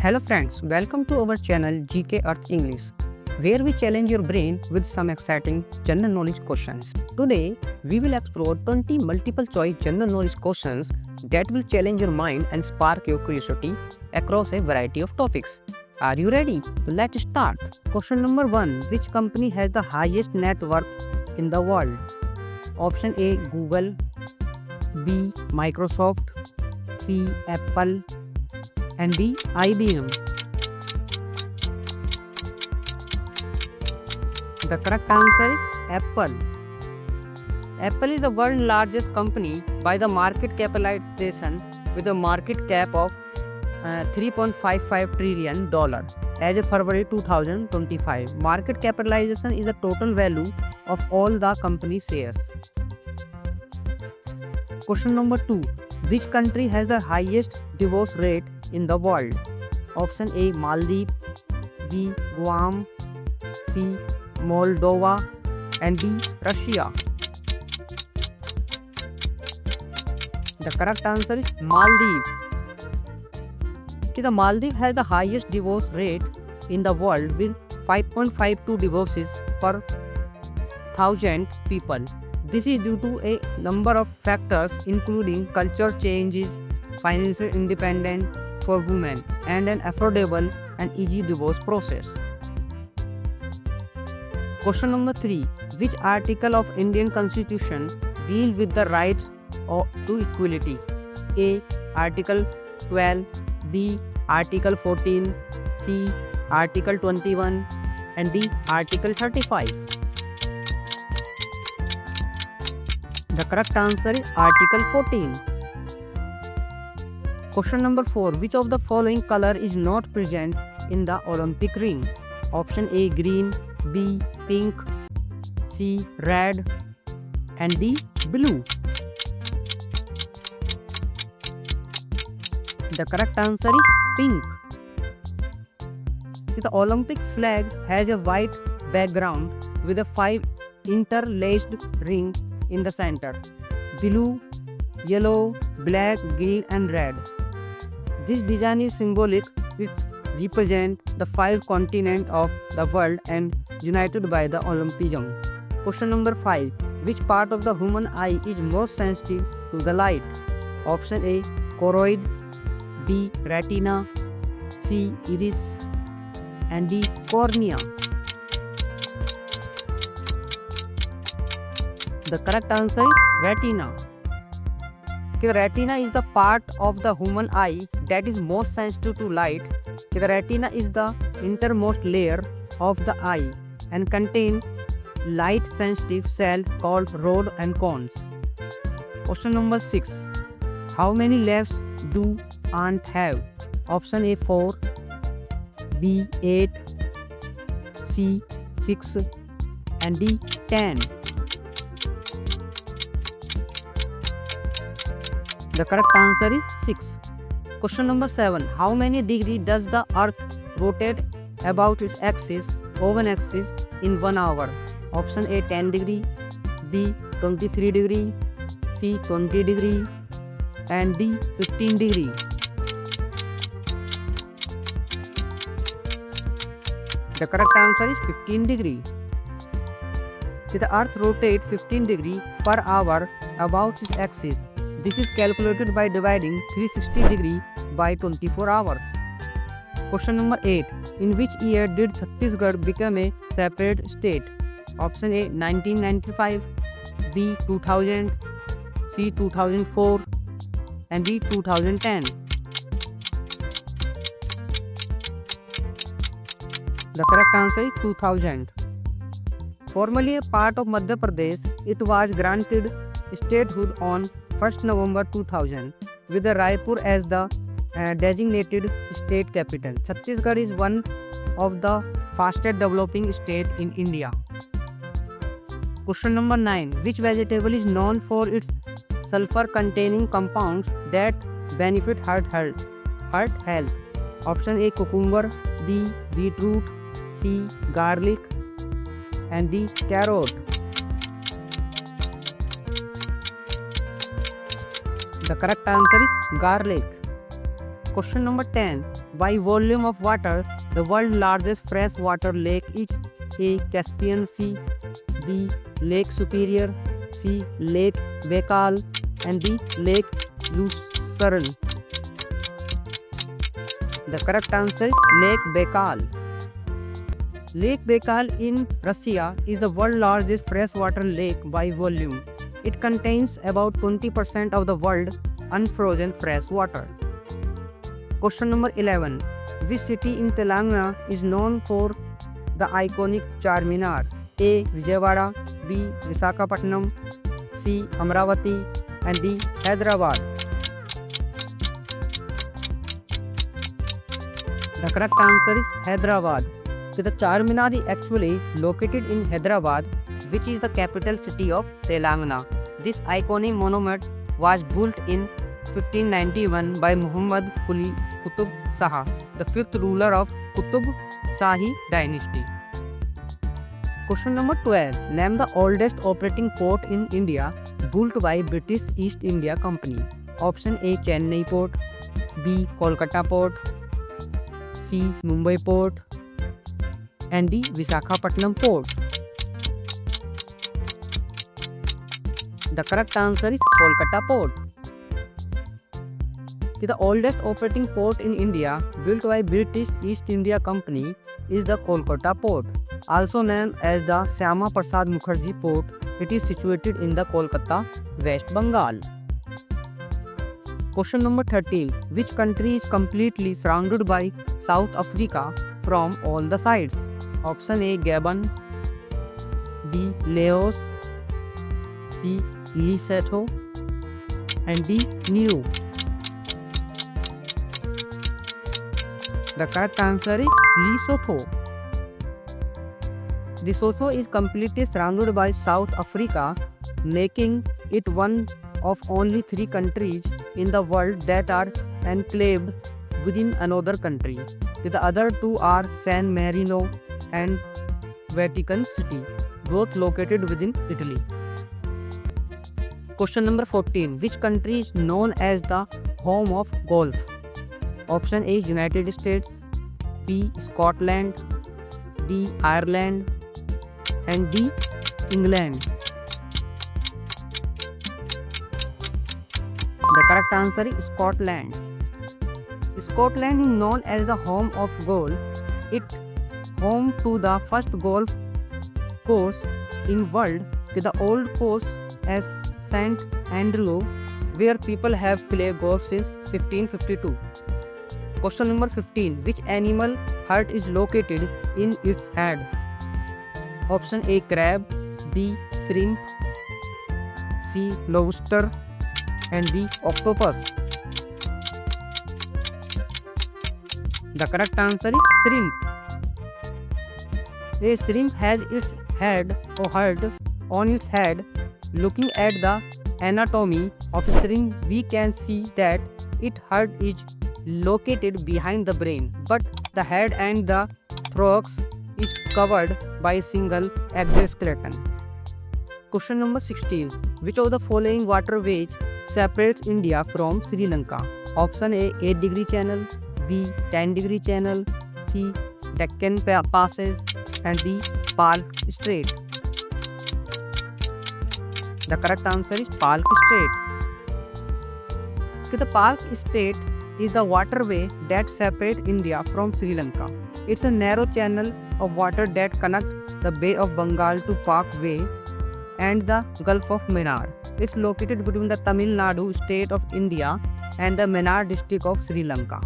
Hello friends, welcome to our channel GK Earth English, where we challenge your brain with some exciting general knowledge questions. Today, we will explore 20 multiple choice general knowledge questions that will challenge your mind and spark your curiosity across a variety of topics. Are you ready? Let's start. Question number 1. Which company has the highest net worth in the world? Option A Google, B Microsoft, C Apple, and D IBM. The correct answer is Apple. Apple is the world's largest company by the market capitalization with a market cap of $3.55 trillion as of February 2025. Market capitalization is the total value of all the company's shares. Question number 2. Which country has the highest divorce rate in the world? Option A Maldives, B Guam, C Moldova, and D Russia. The correct answer is Maldives. The Maldives has the highest divorce rate in the world with 5.52 divorces per 1,000 people. This is due to a number of factors including culture changes, financial independence for women, and an affordable and easy divorce process. Question number 3. Which article of Indian Constitution deals with the rights to equality? A. Article 12, B. Article 14, C. Article 21, and D. Article 35. The correct answer is Article 14. Question number 4. Which of the following color is not present in the Olympic ring? Option A green, B pink, C red, and D blue. The correct answer is pink. The Olympic flag has a white background with a 5 interlaced ring in the center: blue, yellow, black, green, and red. This design is symbolic. It represents the 5 continents of the world and united by the Olympian. Question number 5. Which part of the human eye is most sensitive to the light? Option A choroid, B retina, C iris, and D cornea. The correct answer is retina. The retina is the part of the human eye that is most sensitive to light. The retina is the innermost layer of the eye and contains light sensitive cells called rods and cones. Question number 6. How many legs do ants have? Option A 4, B 8, C 6, and D 10. The correct answer is 6. Question number 7. How many degrees does the earth rotate about its axis, open axis, in 1 hour? Option A 10 degree, B 23 degree, C 20 degree, and D 15 degree. The correct answer is 15 degree. The earth rotates 15 degree per hour about its axis. This is calculated by dividing 360 degree by 24 hours. Question number 8. In which year did Chhattisgarh become a separate state? Option A 1995, B 2000, C 2004, and D 2010. The correct answer is 2000. Formerly a part of Madhya Pradesh, it was granted statehood on 1st November 2000 with the Raipur as the designated state capital. Chhattisgarh is one of the fastest developing states in India. Question number 9. Which vegetable is known for its sulfur containing compounds that benefit heart health? Option A cucumber, B beetroot, C garlic, and D carrot. The correct answer is garlic. Question number 10. By volume of water, the world's largest freshwater lake is A. Caspian Sea, B. Lake Superior, C. Lake Baikal, and D. Lake Lucerne. The correct answer is Lake Baikal. Lake Baikal in Russia is the world's largest freshwater lake by volume. It contains about 20% of the world's unfrozen fresh water. Question number 11. Which city in Telangana is known for the iconic Charminar? A. Vijayawada, B. Visakhapatnam, C. Amravati, and D. Hyderabad. The correct answer is Hyderabad. So the Charminar is actually located in Hyderabad, which is the capital city of Telangana. This iconic monument was built in 1591 by Muhammad Quli Qutub Shah, the fifth ruler of Qutub Shahi dynasty. Question number 12. Name the oldest operating port in India built by British East India Company. Option A. Chennai Port, B. Kolkata Port, C. Mumbai Port, and D. Visakhapatnam Port. The correct answer is Kolkata Port. The oldest operating port in India built by British East India Company is the Kolkata Port, also known as the Syama Prasad Mukherjee Port. It is situated in the Kolkata, West Bengal. Question number 13. Which country is completely surrounded by South Africa from all the sides? Option A. Gabon, B. Laos, C. Lesotho, and D. Niue. The correct answer is Lesotho. Lesotho is completely surrounded by South Africa, making it one of only 3 countries in the world that are enclaved within another country. The other 2 are San Marino and Vatican City, both located within Italy. Question number 14. Which country is known as the home of golf? Option A. United States, B. Scotland, D. Ireland, and D. England. The correct answer is Scotland. Scotland is known as the home of golf. It home to the first golf course in world, with the old course as St. Andrew, where people have played golf since 1552. Question number 15. Which animal heart is located in its head? Option A. Crab, B. Shrimp, C. Lobster, and D. Octopus. The correct answer is shrimp. A shrimp has its head or heart on its head. Looking at the anatomy of a shrimp, we can see that its heart is located behind the brain, but the head and the thorax is covered by a single exoskeleton. Question number 16. Which of the following waterways separates India from Sri Lanka? Option A. 8-degree channel, B. 10-degree channel, C. Deccan Passage, and D. Palk Strait. The correct answer is Palk Strait. The Palk Strait is the waterway that separates India from Sri Lanka. It's a narrow channel of water that connects the Bay of Bengal to Parkway and the Gulf of Mannar. It's located between the Tamil Nadu state of India and the Mannar district of Sri Lanka.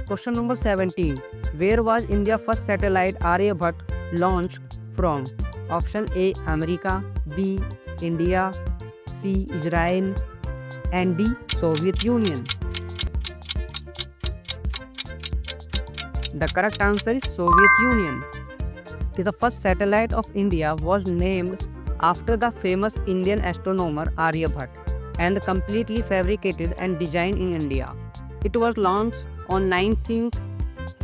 Question number 17. Where was India's first satellite Aryabhat launched from? Option A. America, B. India, C. Israel, and D. Soviet Union. The correct answer is Soviet Union. The first satellite of India was named after the famous Indian astronomer Aryabhat and completely fabricated and designed in India. It was launched on 19th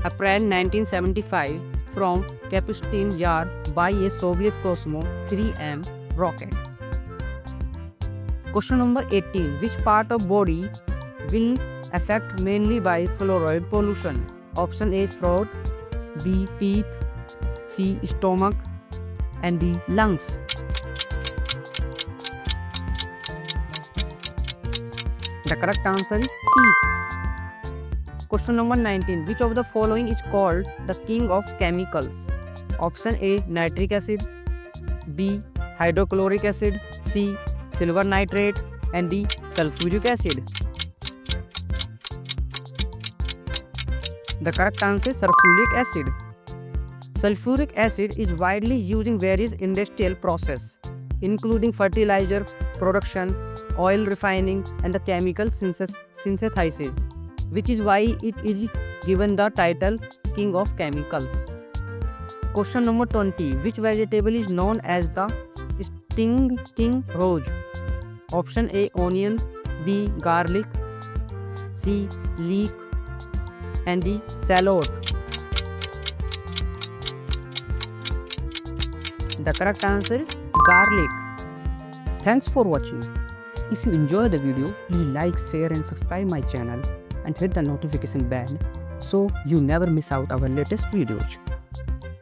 April 1975 from Kapustin Yar by a Soviet Cosmo 3M rocket. Question number 18. Which part of body will affected mainly by fluoride pollution. Option A throat, B teeth, C stomach, and D lungs. The correct answer is teeth. Question number 19. Which of the following is called the king of chemicals? Option A nitric acid, B hydrochloric acid, C silver nitrate, and D sulfuric acid. The correct answer is sulfuric acid. Sulfuric acid is widely used in various industrial processes, including fertilizer production, oil refining, and the chemical synthesis, which is why it is given the title King of Chemicals. Question number 20. Which vegetable is known as the stinking rose? Option A onion, B garlic, C leek, and D shallot. The correct answer is garlic. Thanks for watching. If you enjoy the video, please like, share and subscribe my channel and hit the notification bell so you never miss out our latest videos.